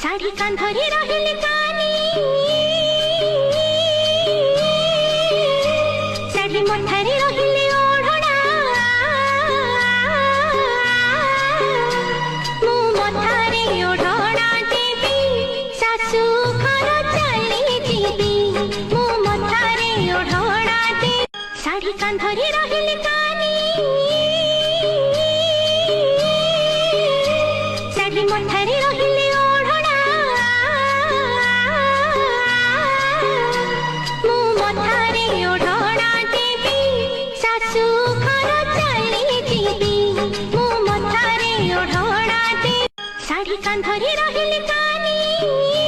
शाढ़ी कांधरे रहिल कानी शाढ़ी मथारे रहिल ओढ़ना मु मथारे ओढ़ना देवी सासू घर चली जीवी मु मथारे ओढ़ना दे शाढ़ी कांधरे रहिल कानी शाढ़ी मथारे रहिल शाढ़ी कांधरे रहिल कानी।